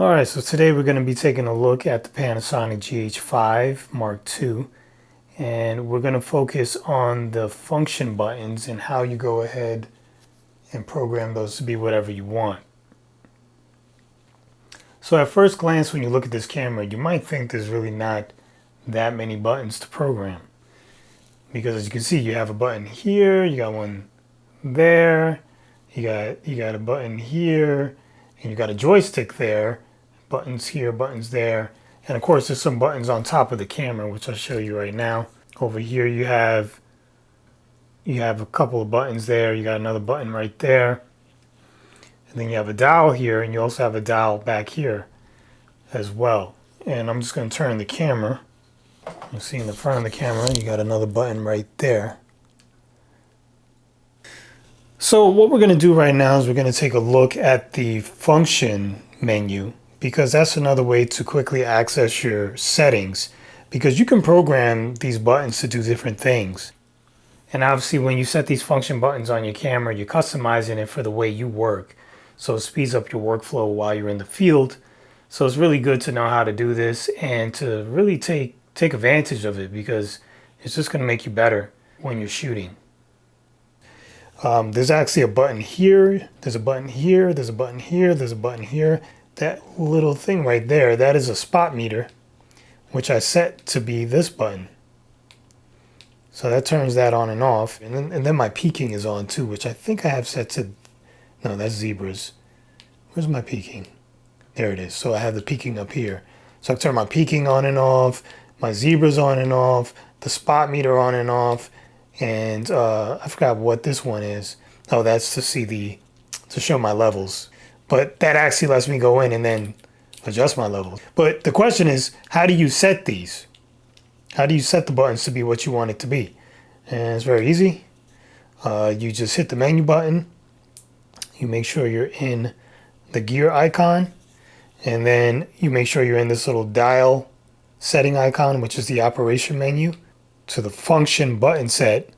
Alright, so today we're going to be taking a look at the Panasonic GH5 Mark II, and we're going to focus on the function buttons and how you go ahead and program those to be whatever you want. So at first glance, when you look at this camera, you might think there's really not that many buttons to program, because as you can see, you have a button here, you got one there, you got a button here, and you got a joystick there, buttons here, buttons there, and of course there's some buttons on top of the camera, which I'll show you right now. Over here you have a couple of buttons there, you got another button right there, and then you have a dial here, and you also have a dial back here as well. And I'm just going to turn the camera. You see in the front of the camera you got another button right there. So what we're going to do right now is we're going to take a look at the function menu, because that's another way to quickly access your settings, because you can program these buttons to do different things. And obviously when you set these function buttons on your camera, you're customizing it for the way you work. So it speeds up your workflow while you're in the field. So it's really good to know how to do this and to really take advantage of it, because it's just going to make you better when you're shooting. There's actually a button here, there's a button here, there's a button here, there's a button here. That little thing right there, that is a spot meter, which I set to be this button. So that turns that on and off. And then my peaking is on too, which I think I have set to, no, that's zebras. Where's my peaking? There it is. So I have the peaking up here. So I turn my peaking on and off, my zebras on and off, the spot meter on and off, and I forgot what this one is. Oh, that's to show my levels. But that actually lets me go in and then adjust my levels. But the question is, how do you set these? How do you set the buttons to be what you want it to be? And it's very easy. You just hit the menu button. You make sure you're in the gear icon. And then you make sure you're in this little dial setting icon, which is the operation menu, to the function button set.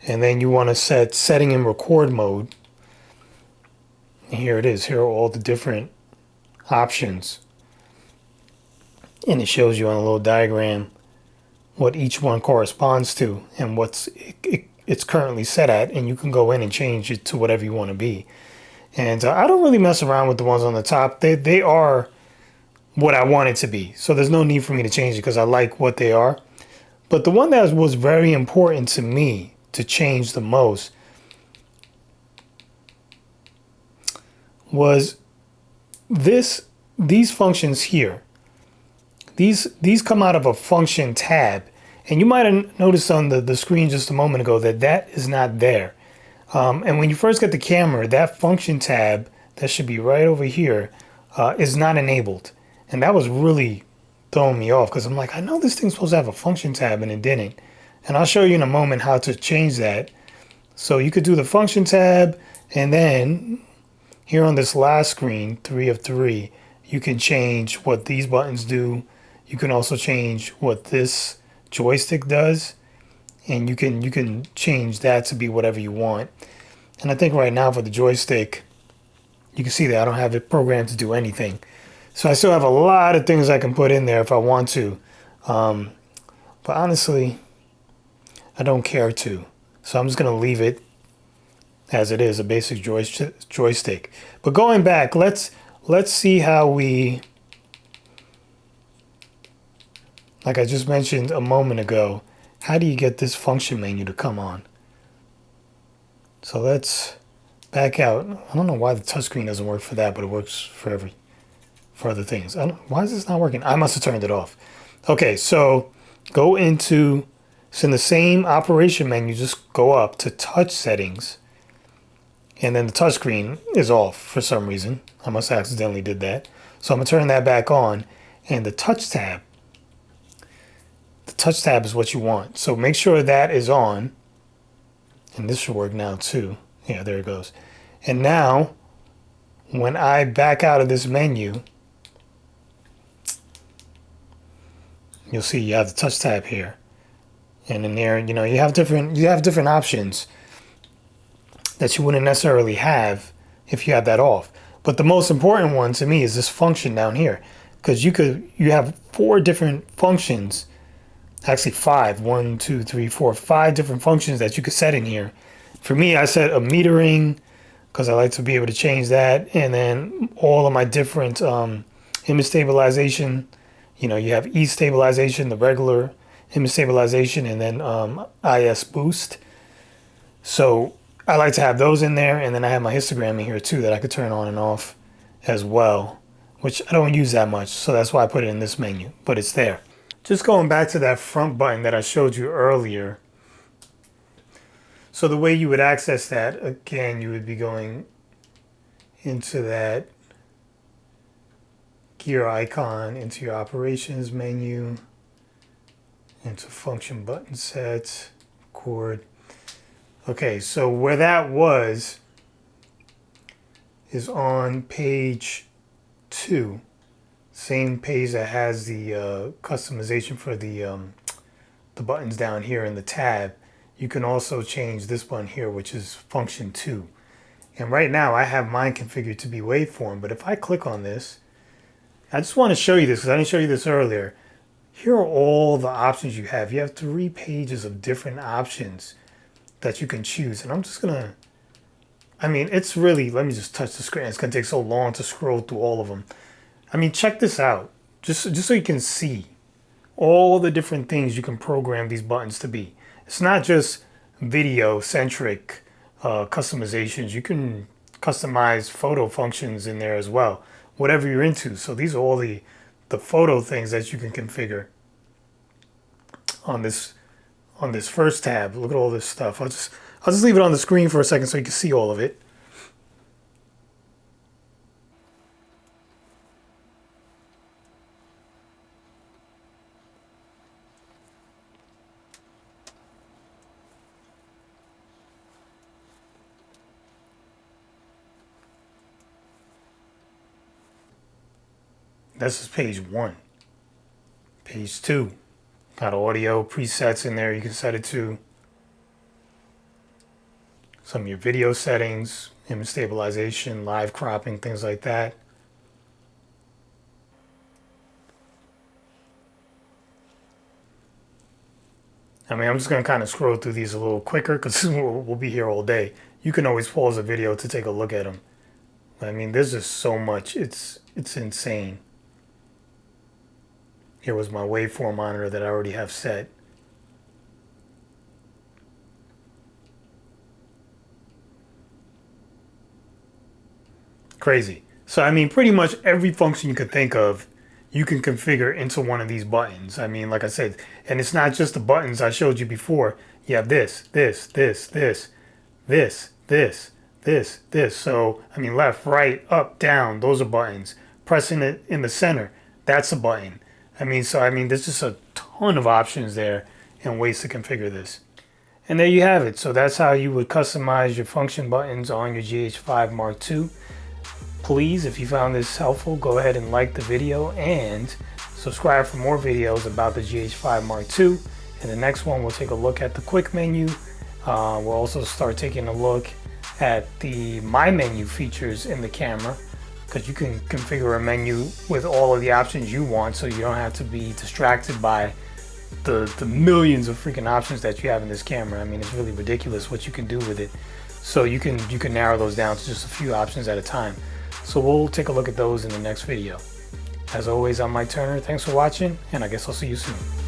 And then you want to set setting and record mode. And here it is. Here are all the different options. And it shows you on a little diagram what each one corresponds to and what's it's currently set at, and you can go in and change it to whatever you want to be. And I don't really mess around with the ones on the top. They are what I want it to be, so there's no need for me to change it because I like what they are. But the one that was very important to me to change the most was these functions here. These come out of a function tab, and you might have noticed on the screen just a moment ago that is not there. And when you first get the camera, that function tab that should be right over here is not enabled, and that was really throwing me off, because I'm like, I know this thing's supposed to have a function tab and it didn't. And I'll show you in a moment how to change that. So you could do the function tab, and then here on this last screen, 3 of 3, you can change what these buttons do. You can also change what this joystick does, and you can change that to be whatever you want. And I think right now for the joystick, you can see that I don't have it programmed to do anything. So I still have a lot of things I can put in there if I want to. But honestly, I don't care to. So I'm just going to leave it as it is, a basic joystick. But going back, let's see how we, like I just mentioned a moment ago, how do you get this function menu to come on? So let's back out. I don't know why the touchscreen doesn't work for that, but it works for other things. Why is this not working? I must have turned it off. Okay, so go into, it's in the same operation menu, just go up to touch settings, and then the touchscreen is off for some reason. I must have accidentally did that. So I'm going to turn that back on, and the touch tab is what you want. So make sure that is on, and this should work now too. Yeah, there it goes. And now, when I back out of this menu, you'll see you have the touch tab here. And in there, you have different options that you wouldn't necessarily have if you had that off. But the most important one to me is this function down here, because you have 4 different functions, actually 5, 1, 2, 3, 4, 5 different functions that you could set in here. For me, I set a metering because I like to be able to change that, and then all of my different image stabilization. You know, you have E stabilization, the regular image stabilization, and then IS boost. So I like to have those in there, and then I have my histogram in here too that I could turn on and off as well, which I don't use that much, so that's why I put it in this menu, but it's there. Just going back to that front button that I showed you earlier. So the way you would access that, again, you would be going into that gear icon, into your operations menu, into function button sets, record. Okay, so where that was is on page 2, same page that has the customization for the buttons down here in the tab. You can also change this button here, which is function 2. And right now I have mine configured to be waveform, but if I click on this, I just want to show you this because I didn't show you this earlier. Here are all the options you have. You have 3 pages of different options that you can choose. And I'm just going to, I mean, it's really, let me just touch the screen. It's going to take so long to scroll through all of them. I mean, check this out, just so you can see all the different things you can program these buttons to be. It's not just video-centric customizations. You can customize photo functions in there as well, whatever you're into. So these are all the photo things that you can configure on this first tab. Look at all this stuff. I'll just leave it on the screen for a second so you can see all of it. This is page 1. Page 2. Got audio presets in there you can set it to. Some of your video settings, image stabilization, live cropping, things like that. I mean, I'm just going to kind of scroll through these a little quicker because we'll be here all day. You can always pause the video to take a look at them. I mean, there's just so much. It's insane. Here was my waveform monitor that I already have set. Crazy. So, I mean, pretty much every function you could think of, you can configure into one of these buttons. I mean, like I said, and it's not just the buttons I showed you before. You have this. So, I mean, left, right, up, down, those are buttons. Pressing it in the center, that's a button. I mean, there's just a ton of options there and ways to configure this. And there you have it. So that's how you would customize your function buttons on your GH5 Mark II. Please, if you found this helpful, go ahead and like the video and subscribe for more videos about the GH5 Mark II. In the next one, we'll take a look at the quick menu. We'll also start taking a look at the My Menu features in the camera, because you can configure a menu with all of the options you want, so you don't have to be distracted by the millions of freaking options that you have in this camera. I mean, it's really ridiculous what you can do with it. So you can narrow those down to just a few options at a time. So we'll take a look at those in the next video. As always, I'm Mike Turner. Thanks for watching, and I guess I'll see you soon.